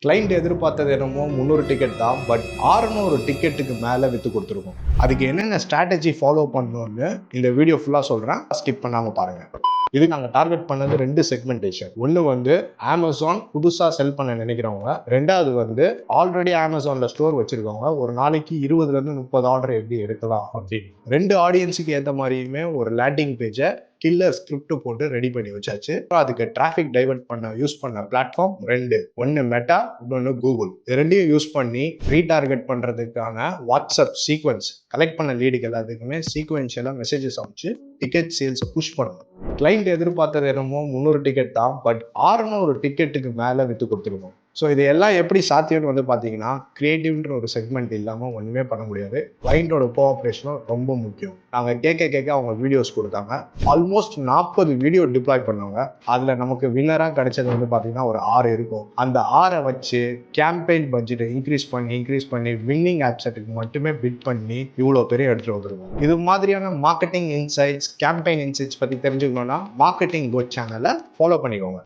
Client எதிர்பார்த்தது என்னமோ 300 ticket தான், பட் 600 டிக்கெட்டுக்கு மேலே விற்று கொடுத்துருக்கோம். அதுக்கு என்னென்ன ஸ்ட்ராட்டஜி ஃபாலோ பண்ணணும்னு இந்த வீடியோ ஃபுல்லாக சொல்கிறேன், ஸ்கிப் பண்ணாமல் பாருங்கள். இது நாங்கள் டார்கெட் பண்ணது 2 செக்மெண்டேஷன். ஒன்று வந்து அமேசான் புதுசாக செல் பண்ண நினைக்கிறவங்க, ரெண்டாவது வந்து ஆல்ரெடி அமேசானில் ஸ்டோர் வச்சுருக்கவங்க, ஒரு நாளைக்கு 20லேருந்து 30 ஆர்டர் எப்படி எடுக்கலாம் அப்படின்னு. 2 ஆடியன்ஸுக்கு ஏற்ற மாதிரியுமே ஒரு லேண்டிங் பேஜை கில்லர் ஸ்கிரிப்ட் போட்டு ரெடி பண்ணி வச்சாச்சு. அதுக்கு டிராஃபிக் டைவர்ட் பண்ண யூஸ் பண்ண பிளாட்ஃபார்ம் 2. ஒன்று மெட்டா, இன்னொன்று கூகுள். இது ரெண்டையும் யூஸ் பண்ணி ரீடார்கெட் பண்ணுறதுக்கான வாட்ஸ்அப் சீக்வன்ஸ் கலெக்ட் பண்ண லீடுகள் அதுக்குமே சீக்வென்ஷியலாக மெசேஜஸ் அமைச்சு டிக்கெட் சேல்ஸை புஷ் பண்ணணும். கிளைண்ட் எதிர்பார்த்தது என்னமோ 300 டிக்கெட் தான், பட் 600 டிக்கெட்டுக்கு மேலே விற்று கொடுத்துருக்கோம். ஸோ இது எல்லாம் எப்படி சாத்தியம்னு வந்து பார்த்தீங்கன்னா, கிரியேட்டிவ்ன்ற ஒரு செக்மெண்ட் இல்லாமல் ஒன்றுமே பண்ண முடியாது. கிளைண்டோட கோஆப்ரேஷனும் ரொம்ப முக்கியம். நாங்கள் கேட்க அவங்க வீடியோஸ் கொடுத்தாங்க. ஆல்மோஸ்ட் 40 வீடியோ டிப்ளாய் பண்ணுவாங்க. அதில் நமக்கு வின்னராக கிடைச்சது வந்து பார்த்தீங்கன்னா ஒரு 6 இருக்கும். அந்த 6 வச்சு கேம்பெயின் பட்ஜெட்டை இன்க்ரீஸ் பண்ணி வின்னிங் ஆப்செட்டுக்கு மட்டுமே பிட் பண்ணி இவ்வளோ பெரிய எடுத்துகிட்டு வந்துருக்கோம். இது மாதிரியான மார்க்கெட்டிங் இன்சைட்ஸ், கேம்பெயின் இன்சைட்ஸ் பற்றி தெரிஞ்சுக்கணும்னா மார்க்கெட்டிங் கோச் சேனலை ஃபாலோ பண்ணிக்கோங்க.